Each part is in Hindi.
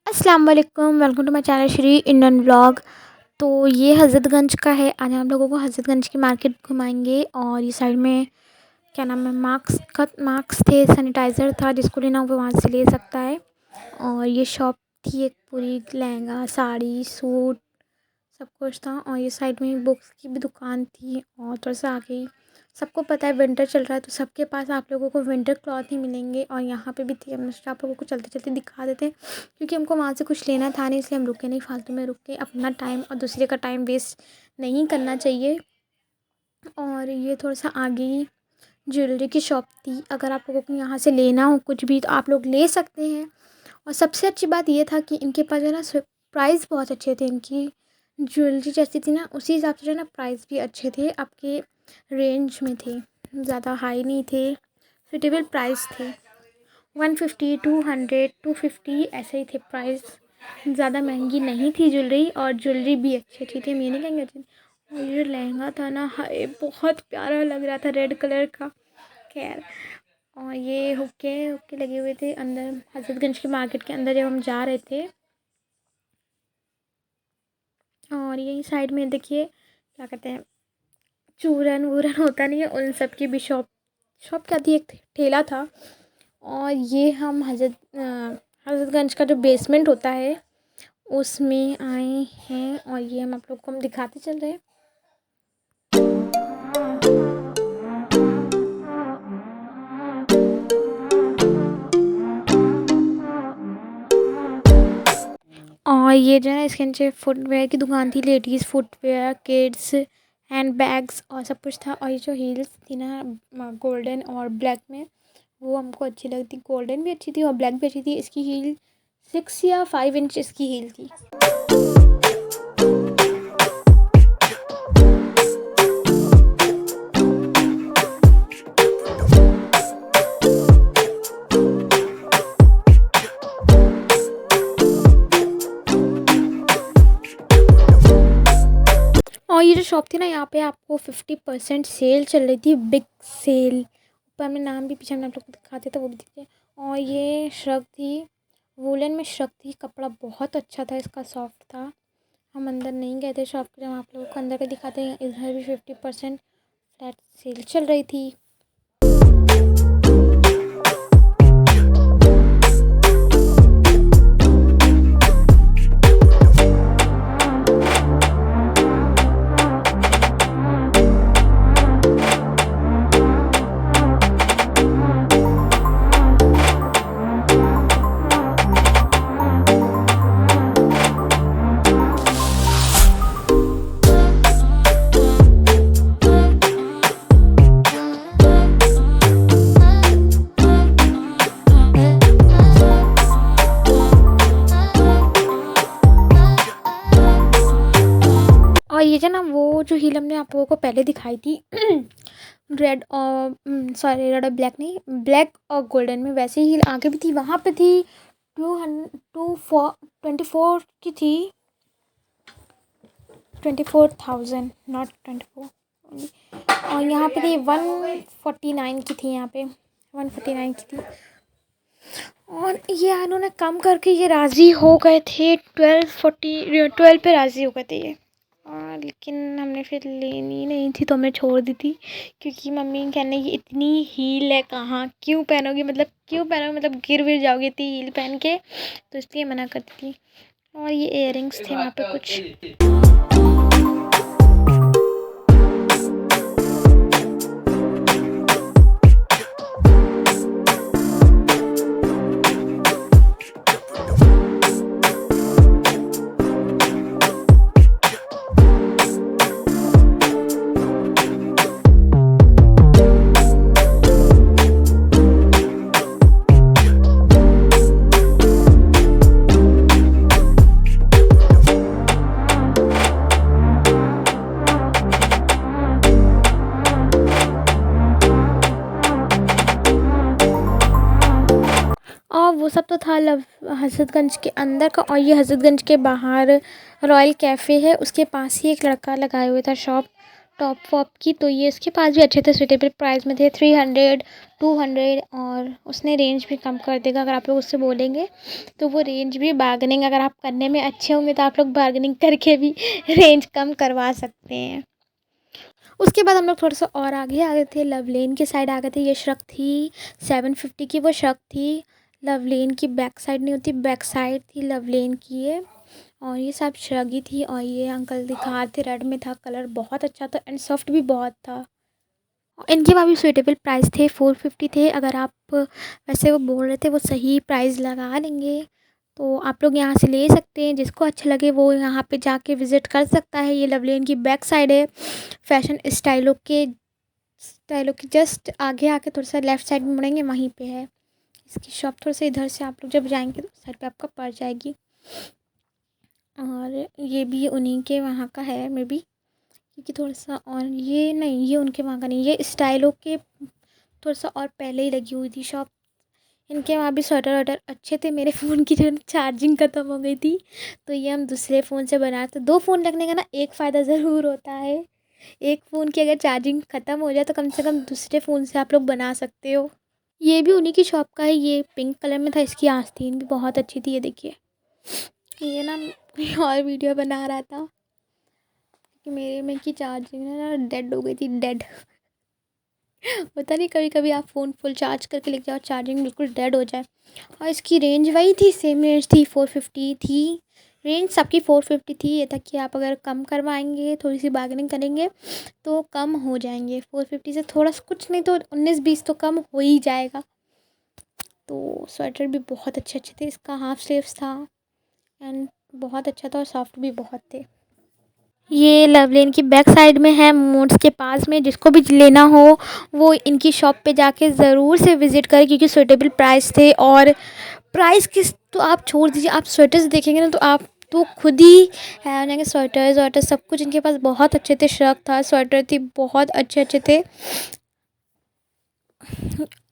अस्सलाम वालेकुम, welcome to my channel Shri Indian vlog. तो ये हज़रतगंज का है। आज हम लोगों को हज़रतगंज की मार्केट घुमाएंगे। और ये साइड में क्या नाम है, मार्क्स थे, सैनिटाइज़र था, जिसको लेना हो वो वहाँ से ले सकता है। और ये शॉप थी एक पूरी, लहंगा साड़ी सूट सब कुछ था। और ये साइड में बुक्स की भी दुकान थी। और थोड़ा सा आगे ही सबको पता है विंटर चल रहा है, तो सबके पास आप लोगों को विंटर क्लॉथ ही मिलेंगे। और यहाँ पे भी थी, हम आप लोगों को चलते चलते दिखा देते हैं, क्योंकि हमको वहाँ से कुछ लेना था नहीं, इसलिए हम रुके नहीं, फालतू में रुक के अपना टाइम और दूसरे का टाइम वेस्ट नहीं करना चाहिए। और ये थोड़ा सा आगे ही ज्वेलरी की शॉप थी। अगर आप लोगों को यहाँ से लेना हो कुछ भी तो आप लोग ले सकते हैं। और सबसे अच्छी बात ये था कि इनके पास जो है ना प्राइस बहुत अच्छे थे। इनकी ज्वेलरी जैसी थी ना, उसी हिसाब से जो है ना प्राइस भी अच्छे थे, आपके रेंज में थे, ज़्यादा हाई नहीं थे, सुटेबल प्राइस थे। 150 200 250 ऐसे ही थे प्राइस, ज़्यादा महंगी नहीं थी ज्वेलरी। और ज्वेलरी भी अच्छी अच्छी थी, हम ये नहीं कहेंगे अच्छी। और ये जो लहंगा था ना, हाय बहुत प्यारा लग रहा था, रेड कलर का। खैर, और ये हुक्के हुक्के लगे हुए थे अंदर हजरतगंज के मार्केट के अंदर जब हम जा रहे थे। और यही साइड में देखिए क्या कहते हैं, चूरन वूरन होता नहीं है, उन सब की भी शॉप शॉप क्या थी, एक ठेला था। और ये हम हजरतगंज का जो बेसमेंट होता है उसमें आए हैं। और ये हम आप लोग को हम दिखाते चल रहे हैं। और ये जो है ना, इसके नीचे फुटवेयर की दुकान थी, ladies footwear, kids hand bags और सब कुछ था। और ये जो हील्स थी ना, गोल्डन और ब्लैक में, वो हमको अच्छी लगती। गोल्डन भी अच्छी थी और ब्लैक भी अच्छी थी। इसकी हील 6 या 5 इंच इसकी हील थी। और ये जो शॉप थी ना, यहाँ पे आपको 50% सेल चल रही थी, बिग सेल। ऊपर में नाम भी पीछे हमने आप लोग को दिखाते थे, वो भी दिखते। और ये श्रग थी, वूलन में श्रग थी, कपड़ा बहुत अच्छा था इसका, सॉफ्ट था। हम अंदर नहीं गए थे शॉप के, जब आप लोगों को अंदर का दिखाते हैं। इधर भी 50% फ्लैट सेल चल रही थी। और ये जो ना, वो जो हील हमने आप लोगों को पहले दिखाई थी रेड और सॉरी, रेड और ब्लैक नहीं, ब्लैक और गोल्डन में, वैसे ही हील आगे भी थी, वहाँ पे थी 24 की थी, 24,000 नॉट 24। और यहाँ पे थी 149 की थी, यहाँ पे 149 की थी। और ये इन्होंने कम करके ये राज़ी हो गए थे, 12 पे राज़ी हो गए थे ये। लेकिन हमने फिर लेनी नहीं थी, तो हमने छोड़ दी थी, क्योंकि मम्मी कहने ये इतनी हील है, कहाँ क्यों पहनोगी, मतलब क्यों पहनोगे, मतलब गिर विर जाओगी इतनी हील पहन के, तो इसलिए मना करती थी। और ये इयररिंग्स थे वहाँ पे कुछ। और वो सब तो था हजरतगंज के अंदर का। और ये हजरतगंज के बाहर रॉयल कैफ़े है, उसके पास ही एक लड़का लगाए हुए था शॉप, टॉप वॉप की, तो ये इसके पास भी अच्छे थे, सूटेबल प्राइस में थे, 300, 200, और उसने रेंज भी कम कर देगा अगर आप लोग उससे बोलेंगे। तो वो रेंज भी बार्गेनिंग अगर आप करने में अच्छे होंगे तो आप लोग बार्गेनिंग करके भी रेंज कम करवा सकते हैं। उसके बाद हम लोग थोड़ा सा और आगे आ गए थे, लवलेन की साइड आ गए थे। ये श्रग थी 750 की, वो श्रग थी। लवलेन की बैक साइड नहीं होती, बैक साइड थी लवलेन की ये, और ये सब श्रग ही थी। और ये अंकल दिखा रहे थे, रेड में था, कलर बहुत अच्छा था एंड सॉफ्ट भी बहुत था। इनके वहाँ भी सूटेबल प्राइस थे, 450 थे। अगर आप वैसे वो बोल रहे थे वो सही प्राइस लगा देंगे, तो आप लोग यहाँ से ले सकते हैं। जिसको अच्छा लगे वो यहाँ पे जाके विज़िट कर सकता है। ये लवलेन की बैक साइड है। फैशन स्टाइलों के जस्ट आगे आके थोड़ा सा लेफ़्ट साइड में मुड़ेंगे, वहीं पे है इसकी शॉप। थोड़ा सा इधर से आप लोग जब जाएंगे तो साइड पे आपका पड़ जाएगी। और ये भी उन्हीं के वहाँ का है मे बी, क्योंकि थोड़ा सा, और ये नहीं, ये उनके वहाँ का नहीं, ये स्टाइलों के थोड़ा सा और पहले ही लगी हुई थी शॉप। इनके वहाँ भी स्वेटर वेटर अच्छे थे। मेरे फ़ोन की जो चार्जिंग ख़त्म हो गई थी, तो ये हम दूसरे फ़ोन से बनाए थे। 2 फ़ोन रखने का ना एक फ़ायदा ज़रूर होता है, एक फ़ोन की अगर चार्जिंग ख़त्म हो जाए तो कम से कम दूसरे फ़ोन से आप लोग बना सकते हो। ये भी उन्हीं की शॉप का है। ये पिंक कलर में था, इसकी आस्तीन भी बहुत अच्छी थी। ये देखिए, ये ना कोई और वीडियो बना रहा था कि मेरे में की चार्जिंग ना डेड हो गई थी, डेड। पता नहीं, कभी कभी आप फ़ोन फुल चार्ज करके लेके जाओ, चार्जिंग बिल्कुल डेड हो जाए। और इसकी रेंज वही थी, सेम रेंज थी, 450 थी। रेंज सबकी 450 थी। ये था कि आप अगर कम करवाएंगे, थोड़ी सी बार्गेनिंग करेंगे तो कम हो जाएंगे। 450 से थोड़ा सा, कुछ नहीं तो 19-20 तो कम हो ही जाएगा। तो स्वेटर भी बहुत अच्छे अच्छे थे। इसका हाफ स्लीव्स था एंड बहुत अच्छा था, और सॉफ्ट भी बहुत थे। ये लवलेन की बैक साइड में है, मोड्स के पास में। जिसको भी लेना हो वो इनकी शॉप पे जाके ज़रूर से विज़िट करें, क्योंकि सूटेबल प्राइस थे। और प्राइस किस तो आप छोड़ दीजिए, आप स्वेटर्स देखेंगे ना तो आप तो खुद ही हैरान हो जाएंगे। स्वेटर्स वाटर सब कुछ इनके पास बहुत अच्छे थे। श्रग था, स्वेटर थी, बहुत अच्छे अच्छे थे।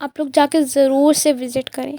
आप लोग जाके ज़रूर से विज़िट करें।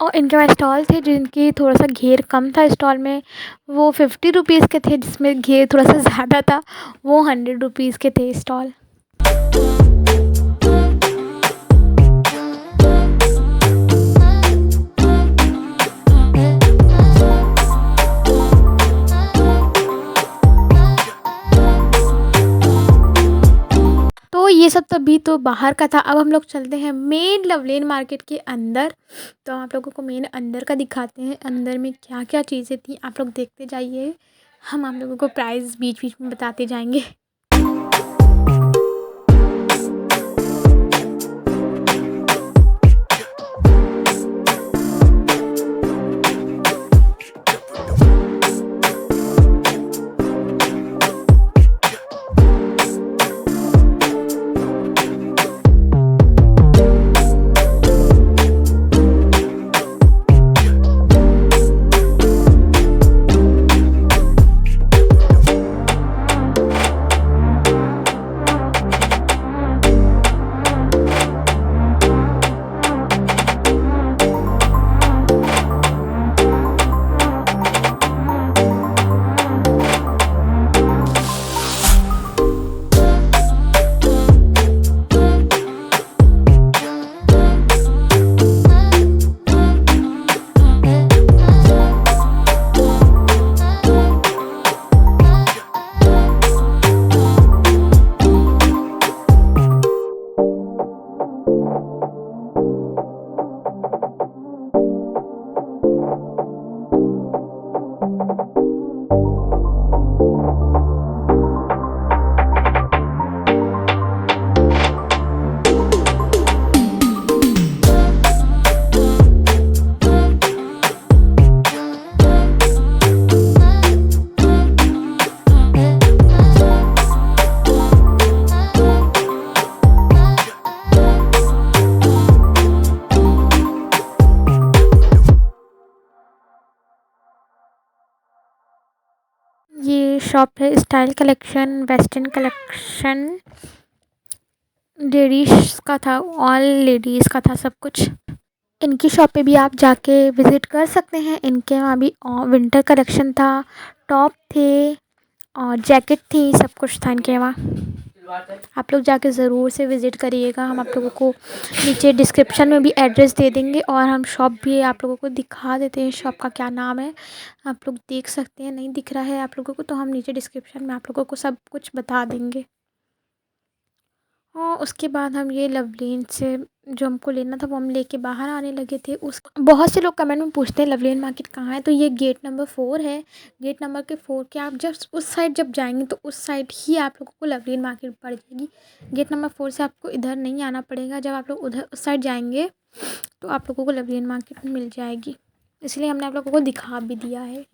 और इनके पास स्टॉल थे जिनकी थोड़ा सा घेर कम था स्टॉल में। वो 50 रुपीज़ के थे, जिसमें घेर थोड़ा सा ज़्यादा था, वो 100 रुपीज़ के थे स्टॉल। तो ये सब तो अभी तो बाहर का था। अब हम लोग चलते हैं मेन लवलेन मार्केट के अंदर। तो हम आप लोगों को मेन अंदर का दिखाते हैं, अंदर में क्या क्या चीज़ें थी आप लोग देखते जाइए। हम आप लोगों को प्राइस बीच बीच में बताते जाएंगे। शॉप है style collection, western collection, ladies का था, ऑल लेडीज़ का था सब कुछ। इनकी शॉप पे भी आप जाके विज़िट कर सकते हैं। इनके वहाँ भी विंटर कलेक्शन था, टॉप थे और जैकेट थी, सब कुछ था इनके वहाँ। आप लोग जाके ज़रूर से विज़िट करिएगा। हम आप लोगों को नीचे डिस्क्रिप्शन में भी एड्रेस दे देंगे और हम शॉप भी आप लोगों को दिखा देते हैं, शॉप का क्या नाम है, आप लोग देख सकते हैं। नहीं दिख रहा है आप लोगों को तो हम नीचे डिस्क्रिप्शन में आप लोगों को सब कुछ बता देंगे। और उसके बाद हम ये लवलीन से जो हमको लेना था वो हम लेके बाहर आने लगे थे। उस बहुत से लोग कमेंट में पूछते हैं लवलीन मार्केट कहाँ है, तो ये गेट नंबर 4 है। गेट नंबर के 4 के आप जब उस साइड जब जाएंगे तो उस साइड ही आप लोगों को लवलीन मार्केट पड़ जाएगी। गेट नंबर 4 से आपको इधर नहीं आना पड़ेगा। जब आप लोग उधर उस साइड जाएंगे तो आप लोगों को लवलीन मार्केट मिल जाएगी, इसलिए हमने आप लोगों को दिखा भी दिया है।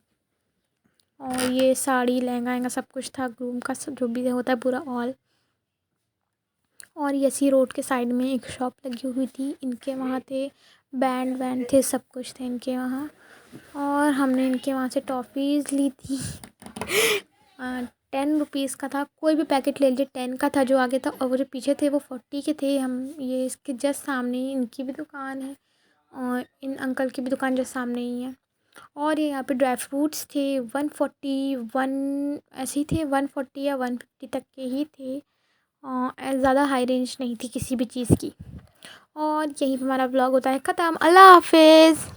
और ये साड़ी लहंगा वहंगा सब कुछ था, ग्रूम का सब जो भी होता है पूरा ऑल। और यसी रोड के साइड में एक शॉप लगी हुई थी, इनके वहाँ थे बैंड वैंड थे, सब कुछ थे इनके वहाँ। और हमने इनके वहाँ से टॉफ़ीज़ ली थी 10 रुपीज़ का था, कोई भी पैकेट ले लीजिए। 10 का था जो आगे था, और वो जो पीछे थे वो 40 के थे। हम ये इसके जस्ट सामने ही इनकी भी दुकान है और इन अंकल की भी दुकान जस्ट सामने ही है। और ये यहाँ पे ड्राई फ्रूट्स थे 141 ऐसे ही थे, 140 या 150 तक के ही थे। ज़्यादा हाई रेंज नहीं थी किसी भी चीज़ की। और यहीं पे हमारा व्लॉग होता है ख़त्म। अल्लाह हाफिज़।